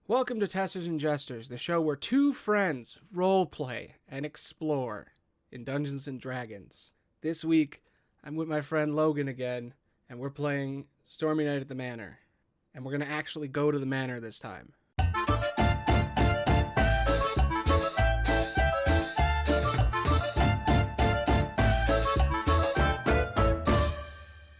Welcome to Testers and Jesters, the show where two friends roleplay and explore in Dungeons and Dragons. This week, I'm with my friend Logan again, and we're playing Stormy Night at the Manor. And we're going to actually go to the Manor this time.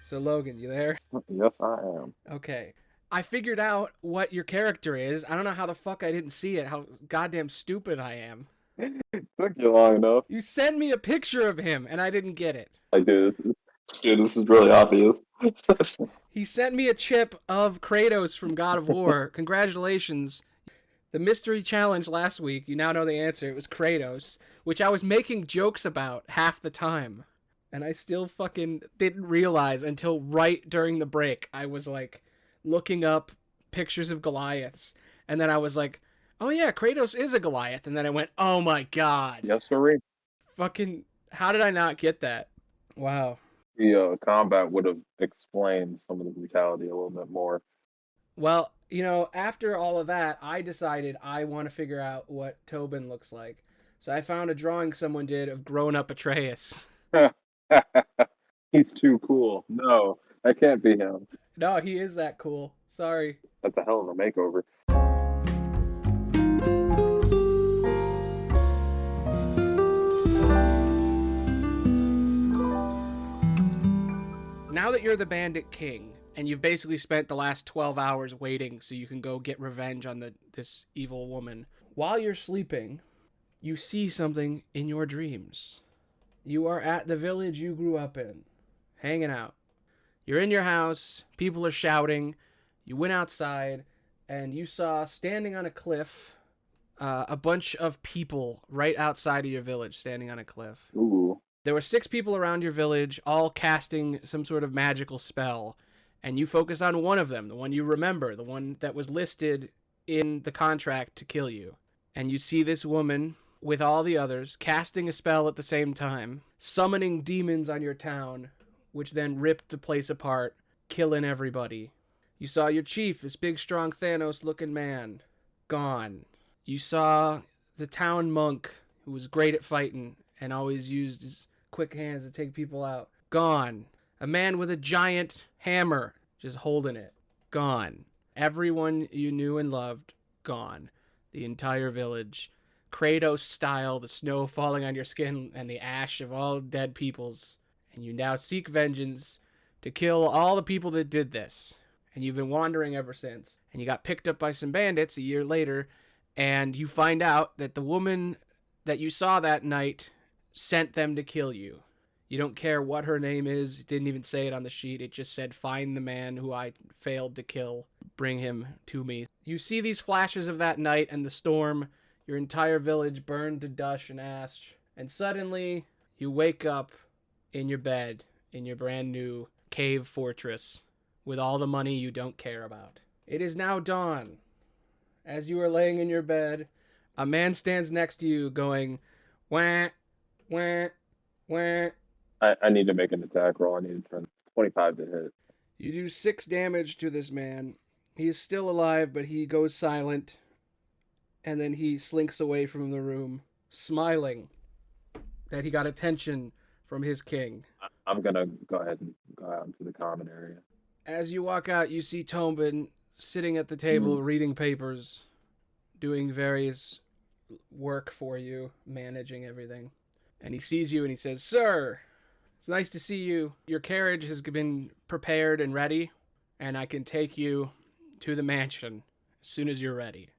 So Logan, you there? Yes, I am. Okay. I figured out what your character is. I don't know how the fuck I didn't see it, how goddamn stupid I am. It took you long enough. You sent me a picture of him, and I didn't get it. I did. Dude, this is really obvious. He sent me a chip of Kratos from God of War. Congratulations. The mystery challenge last week, you now know the answer. It was Kratos, which I was making jokes about half the time. And I still fucking didn't realize until right during the break. I was like looking up pictures of Goliaths. And then I was like, oh yeah, Kratos is a Goliath. And then I went, oh my god. Yes, sir. Fucking, how did I not get that? Wow. The combat would have explained some of the brutality a little bit more. Well, you know, after all of that, I decided I want to figure out what Tobin looks like. So I found a drawing someone did of grown-up Atreus. He's too cool. No, that can't be him. No, he is that cool. Sorry. That's a hell of a makeover. Now that you're the Bandit King, and you've basically spent the last 12 hours waiting so you can go get revenge on this evil woman, while you're sleeping, you see something in your dreams. You are at the village you grew up in, hanging out. You're in your house, people are shouting, you went outside, and you saw, standing on a cliff, a bunch of people right outside of your village, standing on a cliff. Ooh. There were 6 people around your village, all casting some sort of magical spell, and you focus on one of them, the one you remember, the one that was listed in the contract to kill you. And you see this woman with all the others casting a spell at the same time, summoning demons on your town, which then ripped the place apart, killing everybody. You saw your chief, this big, strong Thanos-looking man, gone. You saw the town monk, who was great at fighting and always used his quick hands to take people out, gone. A man with a giant hammer, just holding it, gone. Everyone you knew and loved, gone. The entire village. Kratos style, the snow falling on your skin and the ash of all dead peoples. And you now seek vengeance to kill all the people that did this. And you've been wandering ever since. And you got picked up by some bandits a year later, and you find out that the woman that you saw that night sent them to kill you. You don't care what her name is. It didn't even say it on the sheet. It just said, find the man who I failed to kill. Bring him to me. You see these flashes of that night and the storm. Your entire village burned to dust and ash. And suddenly, you wake up in your bed in your brand new cave fortress with all the money you don't care about. It is now dawn. As you are laying in your bed, a man stands next to you going, wah, wah, wah. I need to make an attack roll. I need to turn 25 to hit. You do 6 damage to this man. He is still alive, but he goes silent. And then he slinks away from the room, smiling that he got attention from his king. I'm going to go ahead and go out into the common area. As you walk out, you see Tobin sitting at the table reading papers, doing various work for you, managing everything. And he sees you and he says, Sir, it's nice to see you. Your carriage has been prepared and ready, and I can take you to the mansion as soon as you're ready.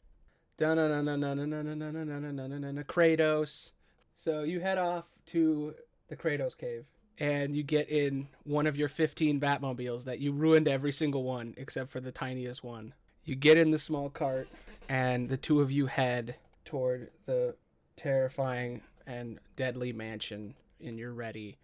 Kratos. So you head off to the Kratos cave, and you get in one of your 15 Batmobiles that you ruined every single one except for the tiniest one. You get in the small cart, and the two of you head toward the terrifying and deadly mansion, and you're ready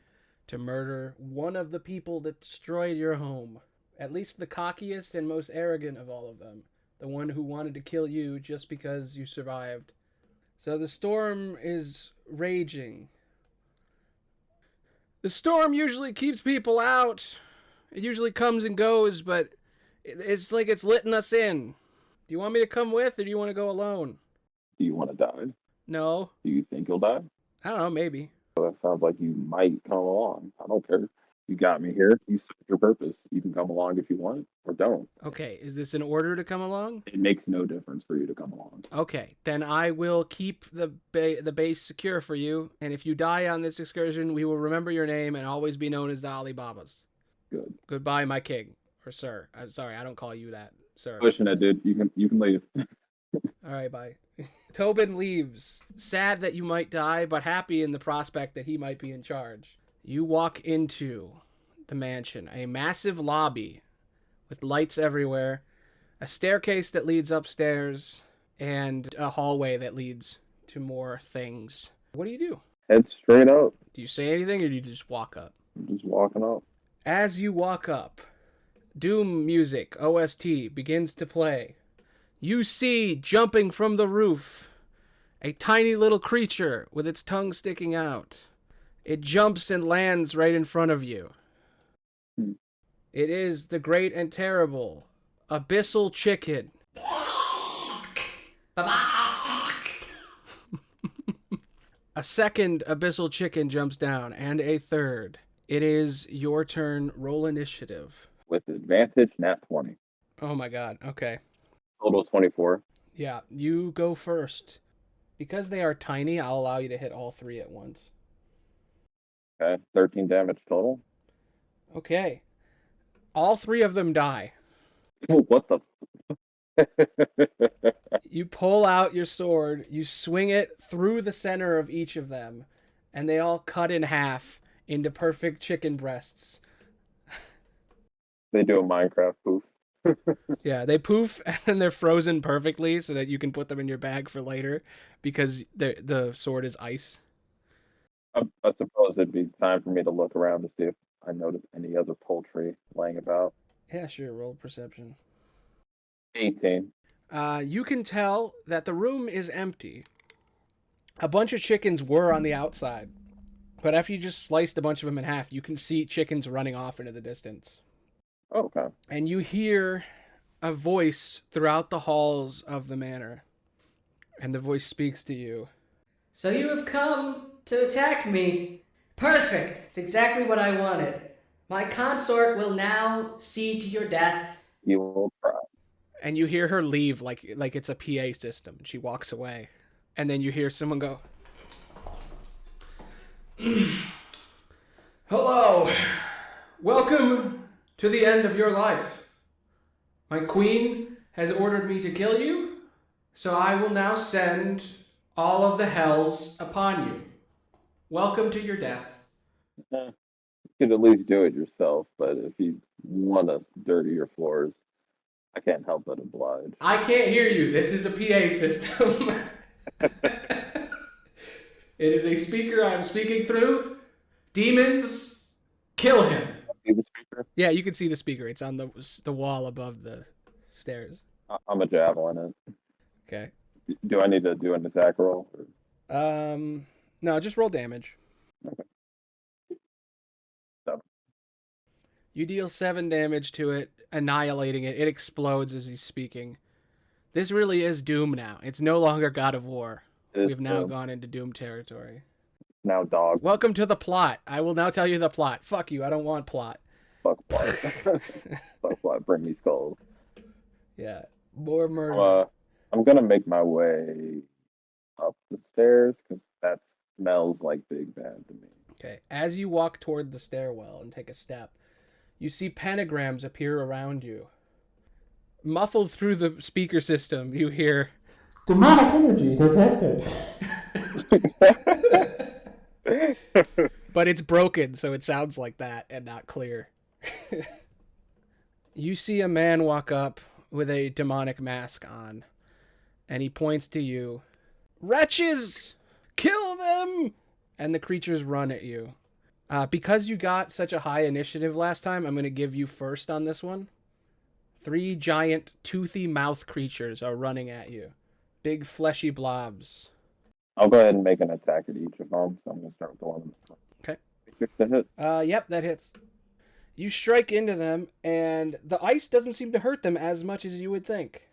to murder one of the people that destroyed your home. At least the cockiest and most arrogant of all of them. The one who wanted to kill you just because you survived. So the storm is raging. The storm usually keeps people out. It usually comes and goes, but it's like it's letting us in. Do you want me to come with, or do you want to go alone? Do you want to die? No. Do you think you'll die? I don't know, maybe. Well, that sounds like you might come along. I don't care. You got me here. You served your purpose. You can come along if you want or don't. Okay, is this an order to come along? It makes no difference for you to come along. Okay, then I will keep the base secure for you, and if you die on this excursion, we will remember your name and always be known as the Alibabas. Good. Goodbye, my king. Or sir. I'm sorry, I don't call you that, sir. Pushing it, dude. You can leave. All right, bye. Tobin leaves, sad that you might die, but happy in the prospect that he might be in charge. You walk into the mansion, a massive lobby with lights everywhere, a staircase that leads upstairs, and a hallway that leads to more things. What do you do? Head straight up. Do you say anything, or do you just walk up? I'm just walking up. As you walk up, Doom music, OST, begins to play. You see, jumping from the roof, a tiny little creature with its tongue sticking out. It jumps and lands right in front of you. It is the great and terrible Abyssal Chicken. A second Abyssal Chicken jumps down, and a third. It is your turn. Roll initiative. With advantage, nat 20. Oh my god, okay. Total 24. Yeah, you go first. Because they are tiny, I'll allow you to hit all three at once. Okay, 13 damage total. Okay. All three of them die. What the? You pull out your sword, you swing it through the center of each of them, and they all cut in half into perfect chicken breasts. They do a Minecraft poof. Yeah, they poof and they're frozen perfectly so that you can put them in your bag for later because the sword is ice. I suppose it'd be time for me to look around to see if I notice any other poultry laying about. Yeah, sure, roll perception. 18. You can tell that the room is empty. A bunch of chickens were on the outside, but after you just sliced a bunch of them in half, you can see chickens running off into the distance. Oh, okay. And you hear a voice throughout the halls of the manor. And the voice speaks to you. So you have come to attack me. Perfect. It's exactly what I wanted. My consort will now see to your death. You will try. And you hear her leave like it's a PA system. She walks away. And then you hear someone go, Hello. Welcome to the end of your life. My queen has ordered me to kill you, so I will now send all of the hells upon you. Welcome to your death. You could at least do it yourself, but if you want to dirty your floors, I can't help but oblige. I can't hear you. This is a PA system. It is a speaker I'm speaking through. Demons, kill him. See the speaker? Yeah, you can see the speaker. It's on the wall above the stairs. I'm a javelin it. Okay. Do I need to do an attack roll? No, just roll damage. Okay. 7. You deal 7 damage to it, annihilating it. It explodes as he's speaking. This really is Doom now. It's no longer God of War. We've now gone into Doom territory. Now dog. Welcome to the plot. I will now tell you the plot. Fuck you. I don't want plot. Fuck plot. Fuck plot. Bring me skulls. Yeah. More murder. I'm going to make my way up the stairs because that smells like Big Bad to me. Okay. As you walk toward the stairwell and take a step, you see pentagrams appear around you. Muffled through the speaker system, you hear, Demonic energy detected. But it's broken, so it sounds like that and not clear. You see a man walk up with a demonic mask on, and he points to you. Wretches! Kill them! And the creatures run at you. Because you got such a high initiative last time, I'm going to give you first on this one. 3 giant, toothy mouth creatures are running at you. Big, fleshy blobs. I'll go ahead and make an attack at each of them, so I'm going to start with the one in the front. Okay. 6 to hit. Yep, that hits. You strike into them, and the ice doesn't seem to hurt them as much as you would think.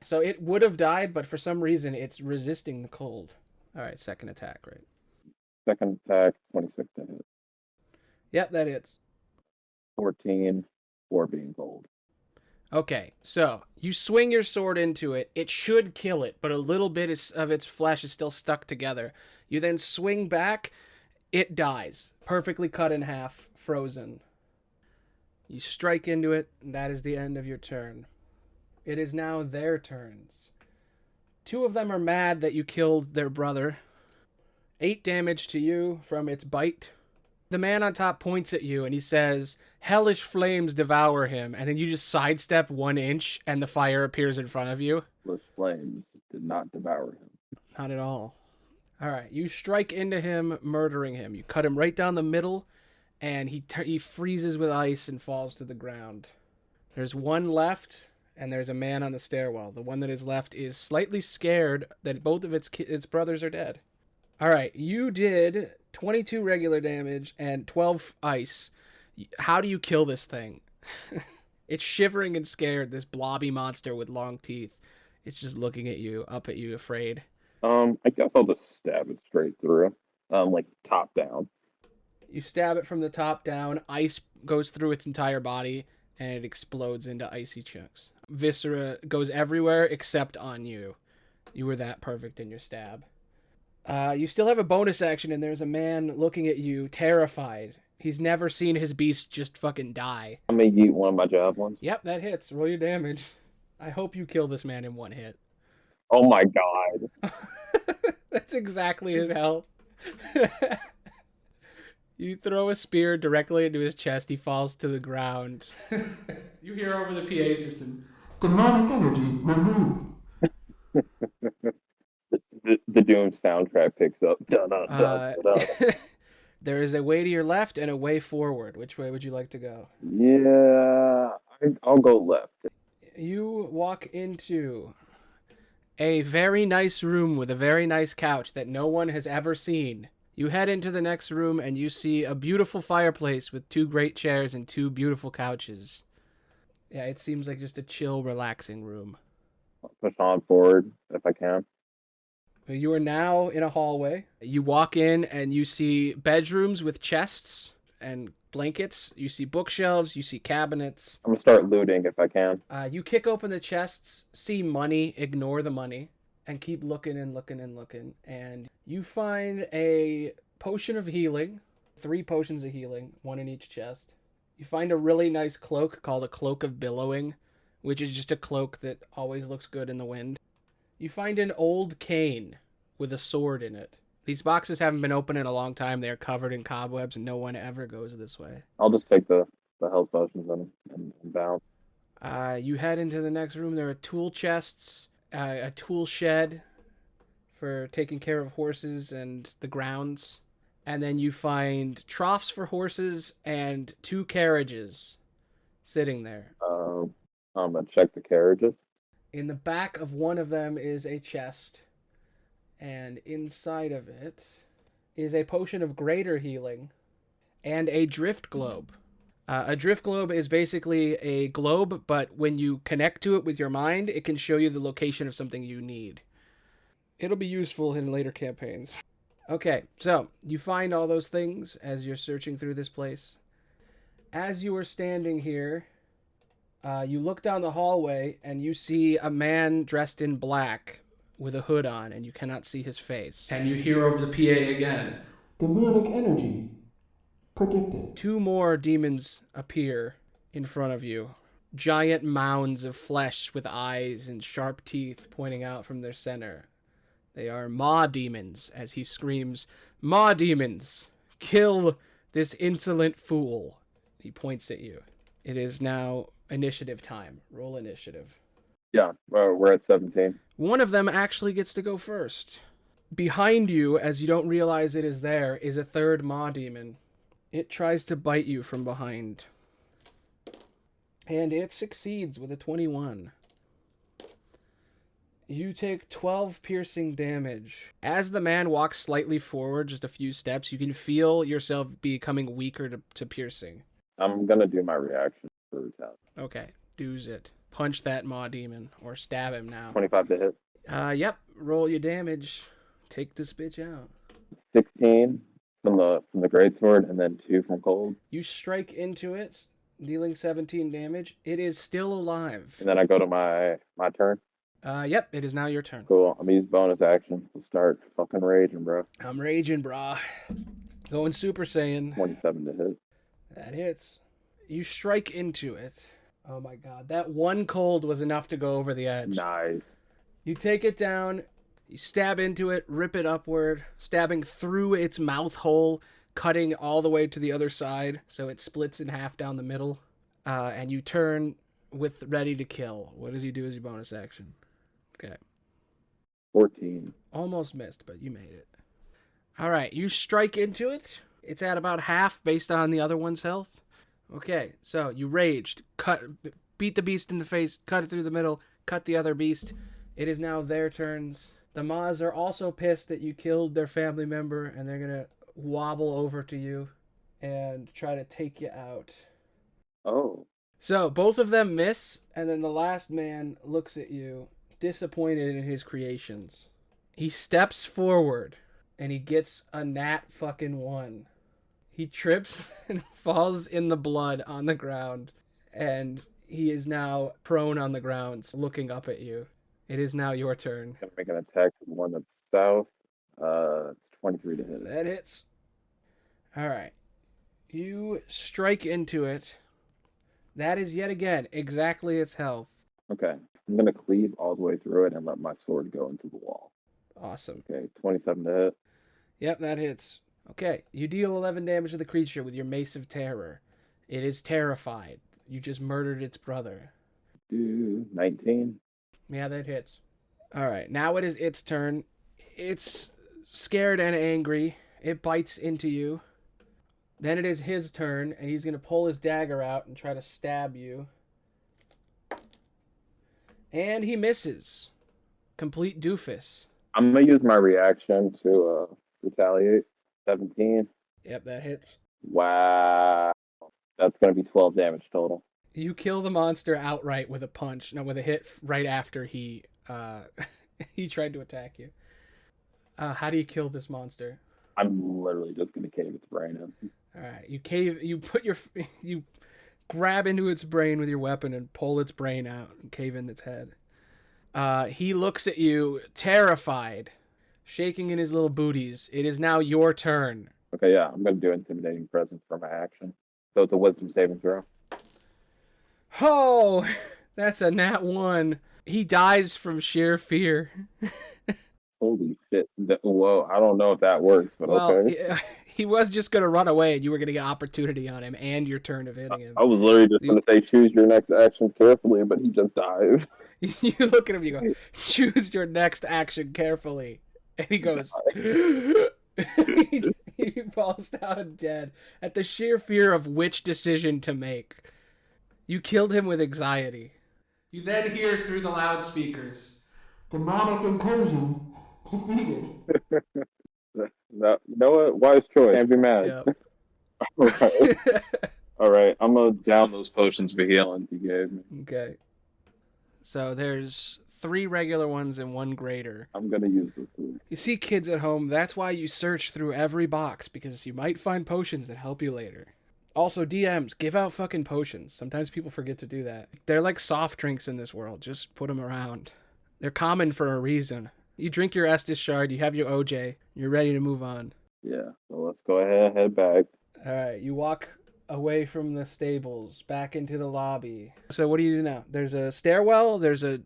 So it would have died, but for some reason it's resisting the cold. All right, second attack, right? Second attack, 26 to hit. Yep, that hits. 14, 4 being cold. Okay, so you swing your sword into it. It should kill it, but a little bit of its flesh is still stuck together. You then swing back. It dies, perfectly cut in half, frozen. You strike into it, and that is the end of your turn. It is now their turns. 2 of them are mad that you killed their brother. 8 damage to you from its bite. The man on top points at you and he says, "Hellish flames devour him," and then you just sidestep 1 inch and the fire appears in front of you. Those flames did not devour him. Not at all. All right, you strike into him, murdering him. You cut him right down the middle, and he freezes with ice and falls to the ground. There's 1 left, and there's a man on the stairwell. The one that is left is slightly scared that both of its brothers are dead. All right, you did 22 regular damage and 12 ice. How do you kill this thing? It's shivering and scared, this blobby monster with long teeth. It's just looking at you, up at you, afraid. I guess I'll just stab it straight through, like top down. You stab it from the top down, ice goes through its entire body, and it explodes into icy chunks. Viscera goes everywhere except on you. You were that perfect in your stab. You still have a bonus action, and there's a man looking at you, terrified. He's never seen his beast just fucking die. I'm gonna eat one of my javelins. Yep, that hits. Roll your damage. I hope you kill this man in 1 hit. Oh my god. That's exactly his health. You throw a spear directly into his chest. He falls to the ground. You hear over the PA system, "Demonic energy removed." The Doom soundtrack picks up. There is a way to your left and a way forward. Which way would you like to go? Yeah, I'll go left. You walk into a very nice room with a very nice couch that no one has ever seen. You head into the next room and you see a beautiful fireplace with 2 great chairs and 2 beautiful couches. Yeah, it seems like just a chill, relaxing room. I'll push on forward if I can. You are now in a hallway. You walk in and you see bedrooms with chests and blankets. You see bookshelves. You see cabinets. I'm gonna start looting if I can. You kick open the chests, see money, ignore the money, and keep looking and looking and looking. And you find a potion of healing, 3 potions of healing, 1 in each chest. You find a really nice cloak called a Cloak of Billowing, which is just a cloak that always looks good in the wind. You find an old cane with a sword in it. These boxes haven't been opened in a long time. They're covered in cobwebs, and no one ever goes this way. I'll just take the health potions and bounce. You head into the next room. There are tool chests, a tool shed for taking care of horses and the grounds. And then you find troughs for horses and 2 carriages sitting there. I'm gonna check the carriages. In the back of one of them is a chest, and inside of it is a potion of greater healing and a drift globe. A drift globe is basically a globe, but when you connect to it with your mind, it can show you the location of something you need. It'll be useful in later campaigns. Okay, so you find all those things as you're searching through this place. As you are standing here, you look down the hallway and you see a man dressed in black with a hood on, and you cannot see his face. And you hear over the PA again, "Demonic energy predicted." 2 more demons appear in front of you. Giant mounds of flesh with eyes and sharp teeth pointing out from their center. They are Maw demons, as he screams, "Maw demons, kill this insolent fool." He points at you. It is now initiative time. Roll initiative. Yeah, we're at 17. One of them actually gets to go first. Behind you, as you don't realize it is there, is a 3rd Maw demon. It tries to bite you from behind. And it succeeds with a 21. You take 12 piercing damage. As the man walks slightly forward, just a few steps, you can feel yourself becoming weaker to piercing. I'm gonna do my reaction for the town. Okay, do's it. punch that maw demon or stab him now. 25 to hit. Yep. Roll your damage. Take this bitch out. 16 from the greatsword, and then 2 from cold. You strike into it, dealing 17 damage. It is still alive. And then I go to my turn. Yep. It is now your turn. Cool. I'm gonna use bonus action to start fucking raging, bro. I'm raging, brah. Going Super Saiyan. 27 to hit. That hits. You strike into it. Oh my god. That one cold was enough to go over the edge. Nice. You take it down, you stab into it, rip it upward, stabbing through its mouth hole, cutting all the way to the other side, so it splits in half down the middle. And you turn with ready to kill. What does he do as your bonus action? Okay. 14. Almost missed, but you made it. All right, you strike into it. It's at about half based on the other one's health. Okay, so you raged, beat the beast in the face, cut it through the middle, cut the other beast. It is now their turns. The Maws are also pissed that you killed their family member, and they're going to wobble over to you and try to take you out. Oh. So both of them miss, and then the last man looks at you, disappointed in his creations. He steps forward, and he gets a nat fucking 1. He trips and falls in the blood on the ground, and he is now prone on the ground, looking up at you. It is now your turn. Gonna make an attack from one that's south. It's 23 to hit. That hits. All right. You strike into it. That is yet again exactly its health. Okay. I'm gonna cleave all the way through it and let my sword go into the wall. Awesome. Okay, 27 to hit. Yep, that hits. Okay, you deal 11 damage to the creature with your Mace of Terror. It is terrified. You just murdered its brother. 19. Yeah, that hits. All right, now it is its turn. It's scared and angry. It bites into you. Then it is his turn, and he's going to pull his dagger out and try to stab you. And he misses. Complete doofus. I'm gonna use my reaction to retaliate. 17. Yep, that hits. Wow. That's gonna be 12 damage total. You kill the monster outright with a punch. No, with a hit right after he he tried to attack you. How do you kill this monster? I'm literally just gonna cave its brain in. All right, you grab into its brain with your weapon and pull its brain out and cave in its head. He looks at you, terrified, shaking in his little booties. It is now your turn. Okay, yeah, I'm gonna do intimidating presence for my action. So it's a wisdom saving throw. Oh, that's a nat 1. He dies from sheer fear. Holy shit. Whoa, I don't know if that works, but okay. He was just going to run away, and you were going to get opportunity on him and your turn of hitting him. I was literally just going to say, choose your next action carefully, but he just died. You look at him, you go, choose your next action carefully. And he goes, he falls down dead at the sheer fear of which decision to make. You killed him with anxiety. You then hear through the loudspeakers, demonic incursion defeated. No, you know what? Wise choice. Can't be mad. Yep. All right. I'm going to down those potions for healing you gave me. Okay. So there's 3 regular ones and 1 greater. I'm going to use this one. You see, kids at home, that's why you search through every box, because you might find potions that help you later. Also, DMs, give out fucking potions. Sometimes people forget to do that. They're like soft drinks in this world. Just put them around. They're common for a reason. You drink your Estus shard, you have your OJ, you're ready to move on. Yeah, so let's go ahead, head back. All right, you walk away from the stables, back into the lobby. So what do you do now? There's a stairwell, there's a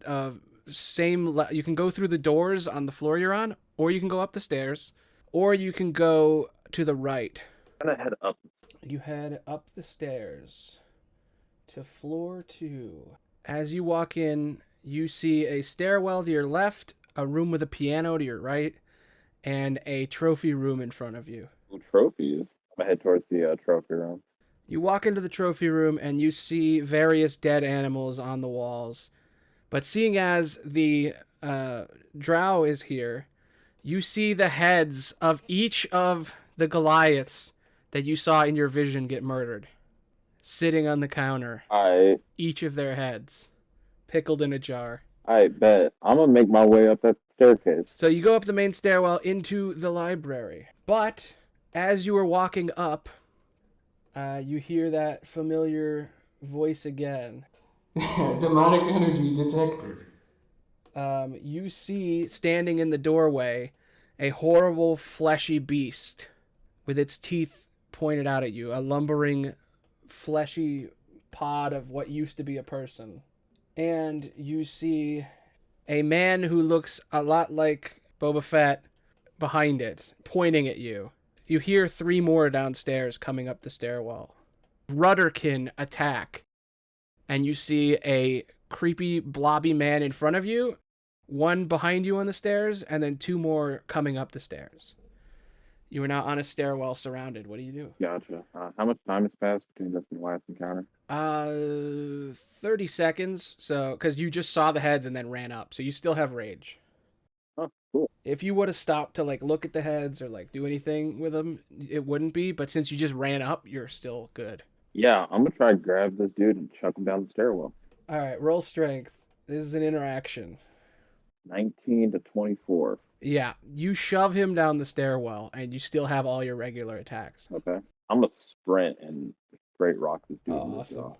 you can go through the doors on the floor you're on, or you can go up the stairs, or you can go to the right. I'm going to head up. You head up the stairs to floor 2. As you walk in, you see a stairwell to your left, a room with a piano to your right, and a trophy room in front of you. Trophies? I'm going to head towards the trophy room. You walk into the trophy room and you see various dead animals on the walls. But seeing as the drow is here, you see the heads of each of the Goliaths that you saw in your vision get murdered. Sitting on the counter. Each of their heads. pickled in a jar. I bet. I'm gonna make my way up that staircase. So you go up the main stairwell into the library. But as you are walking up, you hear that familiar voice again. Demonic energy detected. You see standing in the doorway a horrible fleshy beast with its teeth pointed out at you, a lumbering fleshy pod of what used to be a person. And you see a man who looks a lot like Boba Fett behind it, pointing at you. You hear 3 more downstairs coming up the stairwell. Rudderkin attack, and you see a creepy blobby man in front of you, 1 behind you on the stairs, and then 2 more coming up the stairs. You are now on a stairwell surrounded. What do you do? Gotcha. How much time has passed between this and the last encounter? 30 seconds. So, because you just saw the heads and then ran up, so you still have rage. Oh, cool. If you would have stopped to like look at the heads or like do anything with them, it wouldn't be. But since you just ran up, you're still good. Yeah, I'm gonna try to grab this dude and chuck him down the stairwell. All right, roll strength. This is an interaction. 19 to 24. Yeah, you shove him down the stairwell, and you still have all your regular attacks. Okay. I'm gonna sprint and straight rock this dude. Oh, awesome.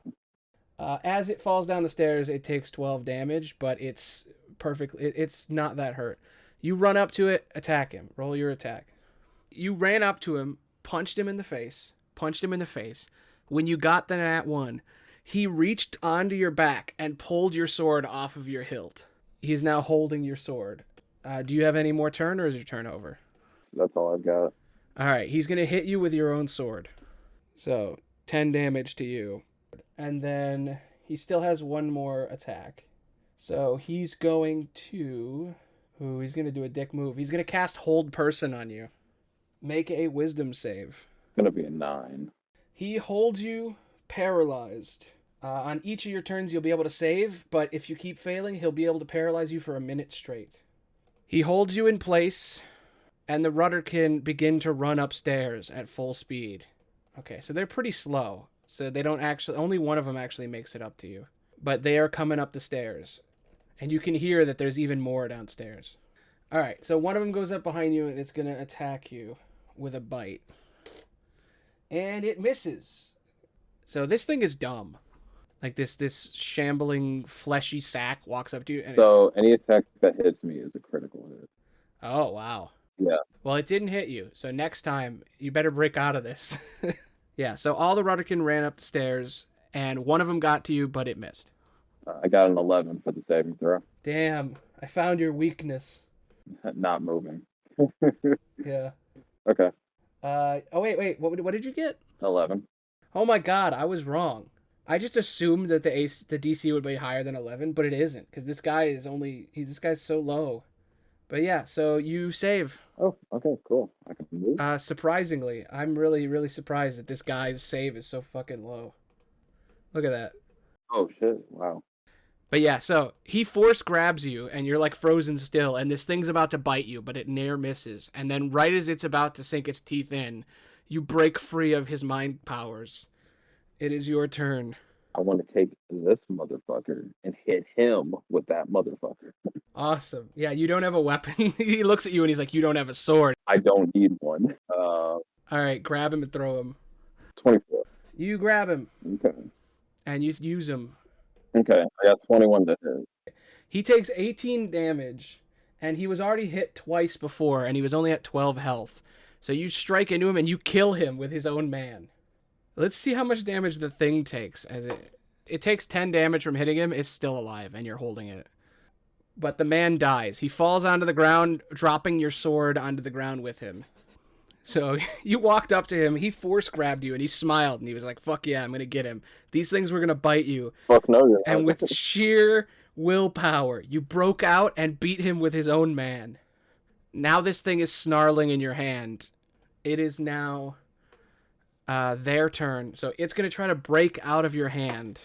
As it falls down the stairs, it takes 12 damage, but it's perfectly. It's not that hurt. You run up to it, attack him. Roll your attack. You ran up to him, punched him in the face. When you got the nat 1, he reached onto your back and pulled your sword off of your hilt. He is now holding your sword. Do you have any more turn, or is your turn over? That's all I've got. All right, he's going to hit you with your own sword. So, 10 damage to you. And then he still has 1 more attack. So, he's going to... Ooh, he's going to do a dick move. He's going to cast Hold Person on you. Make a wisdom save. It's gonna be a 9. He holds you paralyzed. On each of your turns, you'll be able to save, but if you keep failing, he'll be able to paralyze you for a minute straight. He holds you in place, and the Rudderkin begin to run upstairs at full speed. Okay, so they're pretty slow. So they don't actually... Only one of them actually makes it up to you. But they are coming up the stairs. And you can hear that there's even more downstairs. Alright, so one of them goes up behind you, and it's going to attack you with a bite. And it misses. So this thing is dumb. Like this shambling, fleshy sack walks up to you. And so any attack that hits me is a critical hit. Oh, wow. Yeah. Well, it didn't hit you. So next time, you better break out of this. Yeah, so all the Rudderkin ran up the stairs, and one of them got to you, but it missed. I got an 11 for the saving throw. Damn, I found your weakness. Not moving. Yeah. Okay. Oh, wait. What did you get? 11. Oh my god, I was wrong. I just assumed that the DC would be higher than 11, but it isn't, because this guy's so low. But yeah, so you save. Oh, okay, cool. I can move. Surprisingly, I'm really, really surprised that this guy's save is so fucking low. Look at that. Oh shit! Wow. But yeah, so he force grabs you, and you're like frozen still, and this thing's about to bite you, but it near misses. And then right as it's about to sink its teeth in, you break free of his mind powers. It is your turn. I want to take this motherfucker and hit him with that motherfucker. Awesome. Yeah, you don't have a weapon. He looks at you and he's like, you don't have a sword. I don't need one. All right, grab him and throw him. 24. You grab him. Okay. And you use him. Okay, I got 21 to hit. He takes 18 damage, and he was already hit twice before, and he was only at 12 health. So you strike into him and you kill him with his own man. Let's see how much damage the thing takes. As it takes 10 damage from hitting him. It's still alive, and you're holding it. But the man dies. He falls onto the ground, dropping your sword onto the ground with him. So you walked up to him. He force grabbed you, and he smiled, and he was like, "Fuck yeah, I'm gonna get him. These things were gonna bite you." Fuck no, you're and not. with sheer willpower, you broke out and beat him with his own man. Now this thing is snarling in your hand. It is now their turn. So it's going to try to break out of your hand.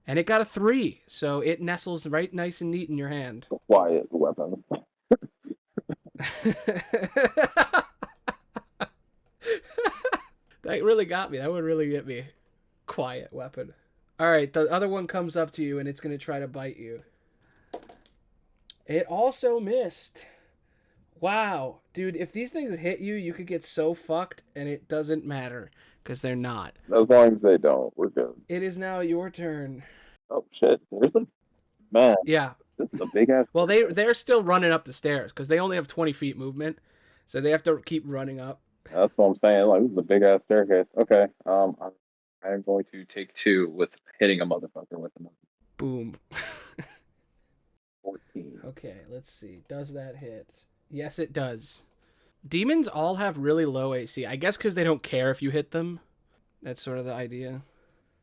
And it got a 3. So it nestles right nice and neat in your hand. Quiet weapon. That really got me. That would really get me. Quiet weapon. All right, the other one comes up to you, and it's going to try to bite you. It also missed. Wow. Dude, if these things hit you, you could get so fucked, and it doesn't matter, because they're not. As long as they don't, we're good. It is now your turn. Oh, shit. There's a... Man, Yeah. this is a big-ass... Well, they're still running up the stairs, because they only have 20 feet movement, so they have to keep running up. That's what I'm saying. Like, this is a big-ass staircase. Okay, I'm going to take 2 with hitting a motherfucker with them. Boom. 14. Okay, let's see. Does that hit? Yes, it does. Demons all have really low AC. I guess because they don't care if you hit them. That's sort of the idea.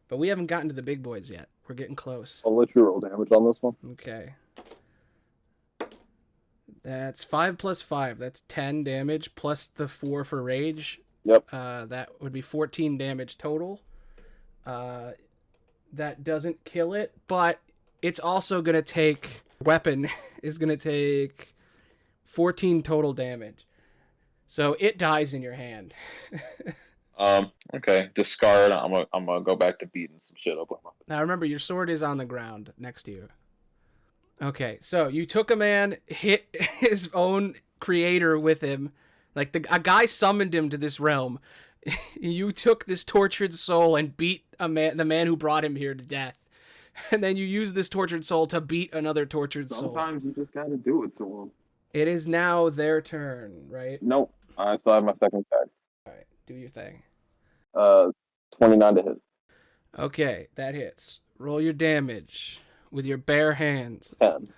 But we haven't gotten to the big boys yet. We're getting close. I'll let you roll damage on this one. Okay. That's 5 plus 5. That's 10 damage plus the 4 for rage. Yep. That would be 14 damage total. That doesn't kill it, but it's also going to take... Weapon is going to take 14 total damage. So it dies in your hand. Okay. Discard. I'm gonna go back to beating some shit up with my... Now remember, your sword is on the ground next to you. Okay, so you took a man, hit his own creator with him. Like, a guy summoned him to this realm. You took this tortured soul and beat the man who brought him here to death. And then you use this tortured soul to beat another tortured soul. Sometimes you just gotta do it to them. It is now their turn, right? Nope. I still have my second attack. All right, do your thing. 29 to hit. Okay, that hits. Roll your damage with your bare hands. 10.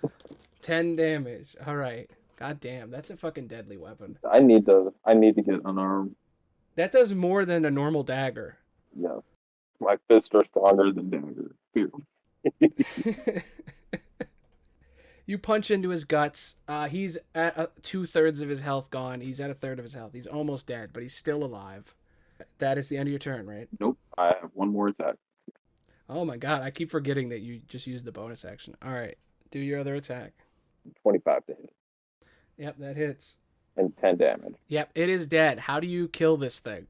10 damage. All right. God damn, that's a fucking deadly weapon. I need to get unarmed. That does more than a normal dagger. Yeah. My fists are stronger than dagger. Period. You punch into his guts. He's at 2/3 of his health gone. He's at 1/3 of his health. He's almost dead, but he's still alive. That is the end of your turn, right? Nope. I have one more attack. Oh my god, I keep forgetting that you just used the bonus action. All right, do your other attack. 25 to hit. Yep, that hits. And 10 damage. Yep, it is dead. How do you kill this thing?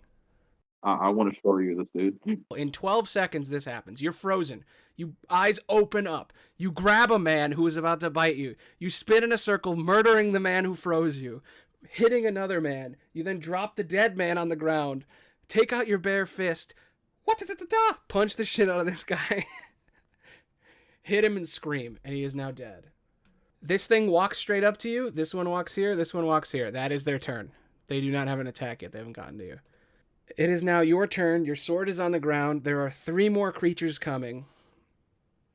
I want to show you this, dude. In 12 seconds, this happens. You're frozen. Your eyes open up. You grab a man who is about to bite you. You spin in a circle, murdering the man who froze you, hitting another man. You then drop the dead man on the ground, take out your bare fist, punch the shit out of this guy, hit him and scream, and he is now dead. This thing walks straight up to you. This one walks here. This one walks here. That is their turn. They do not have an attack yet. They haven't gotten to you. It is now your turn. Your sword is on the ground. There are 3 more creatures coming.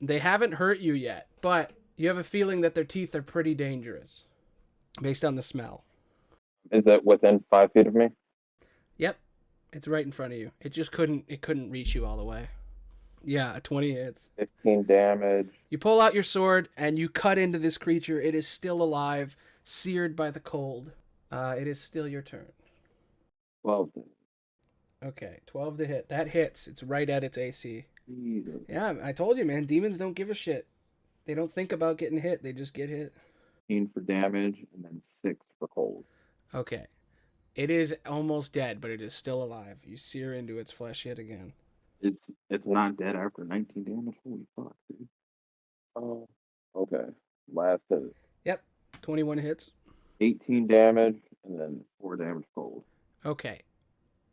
They haven't hurt you yet, but you have a feeling that their teeth are pretty dangerous based on the smell. Is it within 5 feet of me? Yep. It's right in front of you. It couldn't reach you all the way. Yeah, 20 hits. 15 damage. You pull out your sword and you cut into this creature. It is still alive, seared by the cold. It is still your turn. 12. Okay, 12 to hit. That hits. It's right at its AC. Jesus. Yeah, I told you, man. Demons don't give a shit. They don't think about getting hit. They just get hit. 15 for damage, and then 6 for cold. Okay. It is almost dead, but it is still alive. You sear into its flesh yet again. It's not dead after 19 damage? Holy fuck, dude. Oh, okay. Last hit. Yep. 21 hits. 18 damage, and then 4 damage cold. Okay.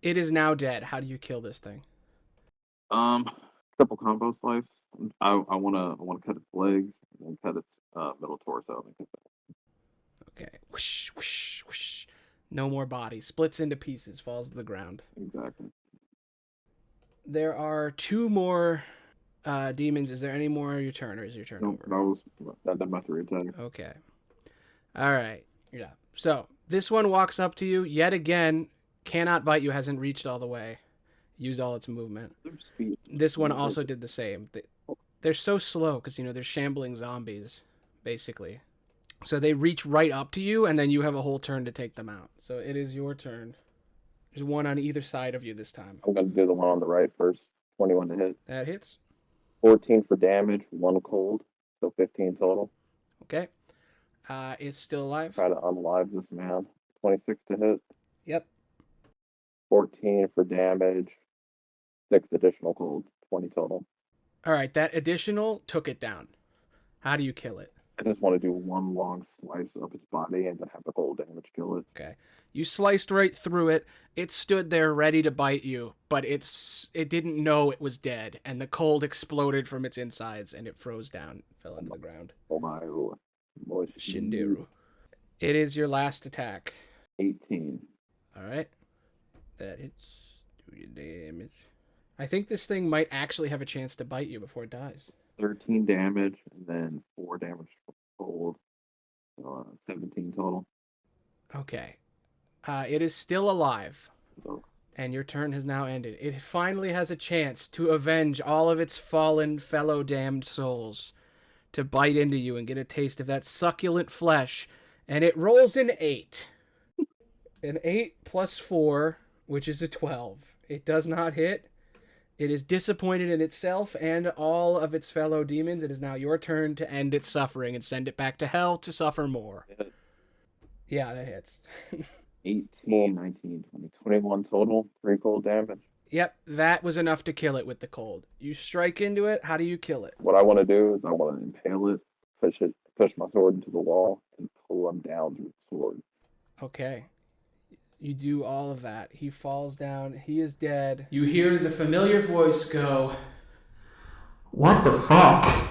It is now dead. How do you kill this thing? Triple combo slice. I wanna cut its legs and then cut its middle torso. Okay. Whoosh, whoosh, whoosh. No more body. Splits into pieces. Falls to the ground. Exactly. There are 2 more demons. Is there any more of your turn, or is your turn over? That my 3 attack. Okay. All right. Yeah. So this one walks up to you yet again. Cannot bite you. Hasn't reached all the way. Used all its movement. This one also did the same. They're so slow because, they're shambling zombies, basically. So they reach right up to you, and then you have a whole turn to take them out. So it is your turn. There's one on either side of you this time. I'm going to do the one on the right first. 21 to hit. That hits. 14 for damage, 1 cold, so 15 total. Okay. It's still alive. Try to unalive this man. 26 to hit. Yep. 14 for damage, 6 additional cold, 20 total. All right, that additional took it down. How do you kill it? I just want to do one long slice of its body and then have the cold damage kill it. Okay. You sliced right through it. It stood there ready to bite you, but it didn't know it was dead, and the cold exploded from its insides, and it froze down, fell into the ground. Oh my lord. Shinderu. It is your last attack. 18. All right. That hits. Do your damage. I think this thing might actually have a chance to bite you before it dies. 13 damage and then 4 damage for cold. So 17 total. Okay. It is still alive, So, and your turn has now ended. It finally has a chance to avenge all of its fallen fellow damned souls, to bite into you and get a taste of that succulent flesh, and it rolls an 8. An 8 plus 4, which is a 12. It does not hit. It is disappointed in itself and all of its fellow demons. It is now your turn to end its suffering and send it back to hell to suffer more. Yeah, that hits. 18, 19, 20, 21 total. 3 cold damage. Yep, that was enough to kill it with the cold. You strike into it. How do you kill it? What I want to do is I want to impale it, push my sword into the wall, and pull him down with the sword. Okay. You do all of that. He falls down. He is dead. You hear the familiar voice go, What the fuck?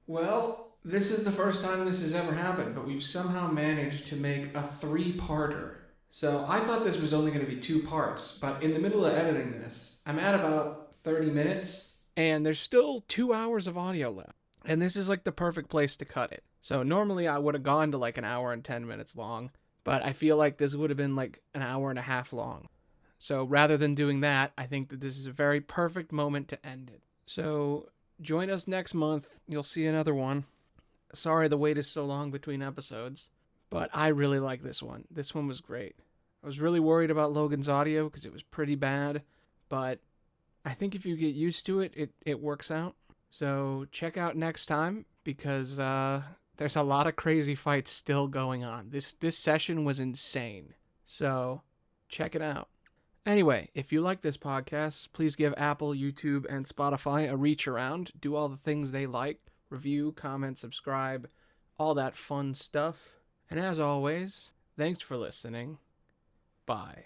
well, this is the first time this has ever happened, but we've somehow managed to make a 3-parter. So I thought this was only going to be 2 parts, but in the middle of editing this, I'm at about 30 minutes, and there's still 2 hours of audio left. And this is like the perfect place to cut it. So normally I would have gone to like an hour and 10 minutes long, but I feel like this would have been like an hour and a half long. So rather than doing that, I think that this is a very perfect moment to end it. So join us next month. You'll see another one. Sorry the wait is so long between episodes, but I really like this one. This one was great. I was really worried about Logan's audio because it was pretty bad, but I think if you get used to it, it works out. So check out next time because there's a lot of crazy fights still going on. This session was insane. So check it out. Anyway, if you like this podcast, please give Apple, YouTube, and Spotify a reach around. Do all the things they like. Review, comment, subscribe, all that fun stuff. And as always, thanks for listening. Bye.